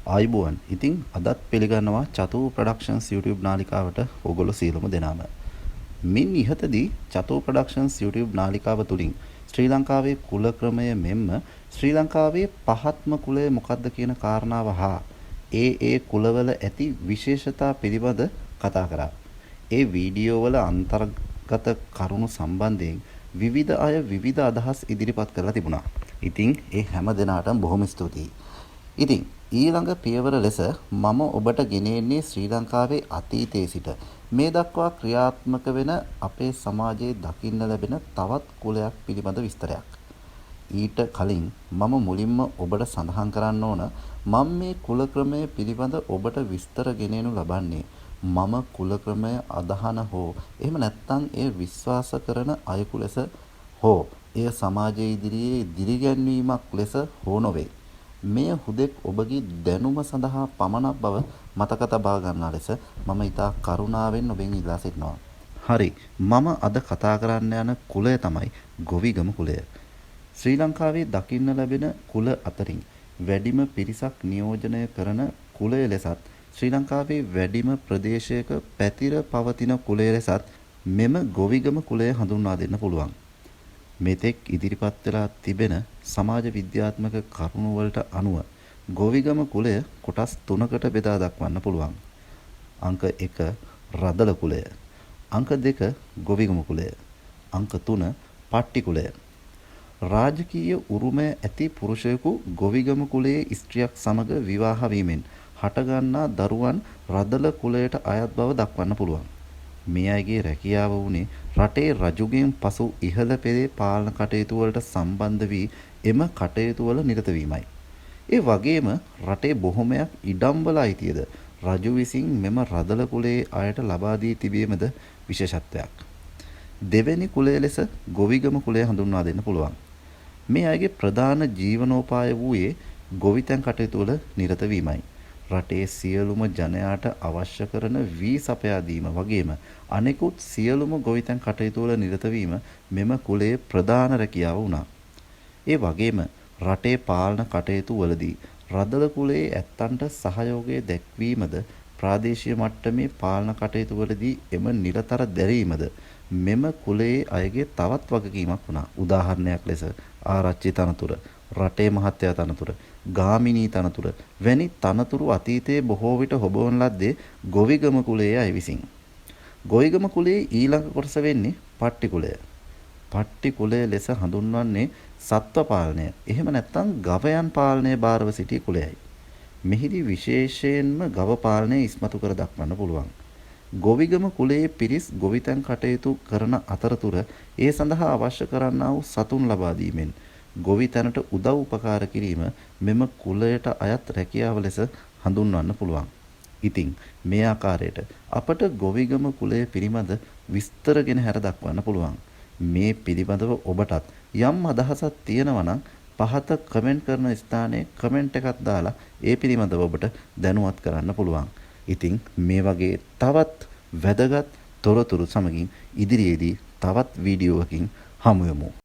ආයුබෝවන්. ඉතින් අදත් පිළිගන්නවා චතු ප්‍රොඩක්ෂන්ස් YouTube නාලිකාවට ඔයගොල්ලෝ සියලුම දෙනාම. මින් ඉහතදී චතු ප්‍රොඩක්ෂන්ස් YouTube නාලිකාව තුලින් ශ්‍රී ලංකාවේ කුල ක්‍රමය මෙන්ම ශ්‍රී ලංකාවේ පහත්ම කුලය මොකක්ද කියන කාරණාව හා ඒ කුලවල ඇති විශේෂතා පිළිබඳ කතා කරා. ඒ වීඩියෝ වල අන්තර්ගත කරුණු සම්බන්ධයෙන් විවිධ අය විවිධ අදහස් ඉදිරිපත් කරලා තිබුණා. ඉතින් ඒ හැම දෙනාටම බොහොම ස්තුතියි. ඉතින් ඊළඟ පියවර ලෙස මම ඔබට ගෙනෙන්නේ ශ්‍රී ලංකාවේ අතීතයේ සිට මේ දක්වා ක්‍රියාත්මක වෙන අපේ සමාජයේ දකින්න ලැබෙන තවත් කුලයක් පිළිබඳ විස්තරයක්. ඊට කලින් මම මුලින්ම ඔබට සඳහන් කරන්න ඕන මම මේ කුල ක්‍රමය පිළිබඳ ඔබට විස්තර ගෙනෙනු ලබන්නේ මම කුල ක්‍රමය අදහන හෝ එහෙම නැත්නම් ඒ විශ්වාස කරන අයෙකු ලෙස හෝ එය සමාජයේ ඉදිරියේ දිරිගැන්වීමක් ලෙස හෝ නොවේ. මෙය හුදෙක් ඔබගේ දැනුම සඳහා පමණක් බව මතක තබා ගන්නා ලෙස මම ඉතා කරුණාවෙන් ඔබෙන් ඉල්ලා සිටිනවා. හරි, මම අද කතා කරන්න යන කුලය තමයි ගොවිගම කුලය. ශ්‍රී ලංකාවේ දකින්න ලැබෙන කුල අතරින් වැඩිම පිරිසක් නියෝජනය කරන කුලය ලෙසත් ශ්‍රී ලංකාවේ වැඩිම ප්‍රදේශයක පැතිර පවතින කුලය ලෙසත් මෙම ගොවිගම කුලය හඳුන්වා දෙන්න පුළුවන්. මෙතෙක් ඉදිරිපත් වෙලා තිබෙන සමාජ විද්‍යාත්මක කරුණු වලට අනුව ගොවිගම කුලය කොටස් තුනකට බෙදා දක්වන්න පුළුවන්. අංක 1 රදල කුලය, අංක 2 ගොවිගම කුලය, අංක 3 පට්ටි කුලය. රාජකීය උරුමය ඇති පුරුෂයෙකු ගොවිගම කුලයේ ස්ත්‍රියක් සමග විවාහ වීමෙන් හටගන්නා දරුවන් රදල කුලයට අයත් බව දක්වන්න පුළුවන්. මේ අයගේ රැකියාව වුණේ රටේ රජුගෙන් පසු ඉහළ පෙළේ පාලන කටයුතු වලට සම්බන්ධ වී එම කටයුතු වල නිරත වීමයි. ඒ වගේම රටේ බොහොමයක් ඉඩම්වල අයිතියද රජු විසින් මෙම රදල කුලයේ අයට ලබා දී තිබීමද විශේෂත්වයක්. දෙවැනි කුලය ලෙස ගොවිගම කුලය හඳුන්වා දෙන්න පුළුවන්. මේ අයගේ ප්‍රධාන ජීවනෝපාය වූයේ ගොවිතැන් කටයුතු වල නිරත වීමයි. රටේ සියලුම ජනයාට අවශ්‍ය කරන වී සපයා දීම වගේම අනෙකුත් සියලුම ගොවිතැන් කටයුතු වල නිරත වීම මෙම කුලයේ ප්‍රධාන රැකියාව වුණා. ඒ වගේම රටේ පාලන කටයුතු වලදී රදල කුලයේ ඇත්තන්ට සහයෝගය දැක්වීමද ප්‍රාදේශීය මට්ටමේ පාලන කටයුතු වලදී එම නිරතර දැරීමද මෙම කුලයේ අයගේ තවත් වගකීමක් වුණා. උදාහරණයක් ලෙස ආරච්චි තනතුර, රටේ මහත්තයා තනතුර, ගාමිණී තනතුර වැනි තනතුරු අතීතයේ බොහෝ විට හොබවන ලද්දේ ගොවිගම කුලයේ අය විසින්. ගොවිගම කුලයේ ඊළඟ කොටස වෙන්නේ පට්ටි කුලය. පට්ටි කුලය ලෙස හඳුන්වන්නේ සත්ව පාලනය, එහෙම නැත්නම් ගවයන් පාලනය බාරව සිටි කුලයයි. මෙහිදී විශේෂයෙන්ම ගව පාලනය ඉස්මතු කර දක්වන්න පුළුවන්. ගොවිගම කුලයේ පිරිස් ගොවිතැන් කටයුතු කරන අතරතුර ඒ සඳහා අවශ්‍ය කරන්නා වූ සතුන් ලබා දීමෙන් ගොවිතැනට උදව් උපකාර කිරීම මෙම කුලයට අයත් රැකියාව ලෙස හඳුන්වන්න පුළුවන්. ඉතින් මේ ආකාරයට අපට ගොවිගම කුලය පිළිබඳ විස්තර ගෙන හැර දක්වන්න පුළුවන්. මේ පිළිබඳව ඔබටත් යම් අදහසක් තියෙනවා නම් පහත කමෙන්ට් කරන ස්ථානයේ කමෙන්ට් එකක් දාලා ඒ පිළිබඳව ඔබට දැනුවත් කරන්න පුළුවන්. ඉතින් මේ වගේ තවත් වැදගත් තොරතුරු සමගින් ඉදිරියේදී තවත් වීඩියෝවකින් හමු වෙමු.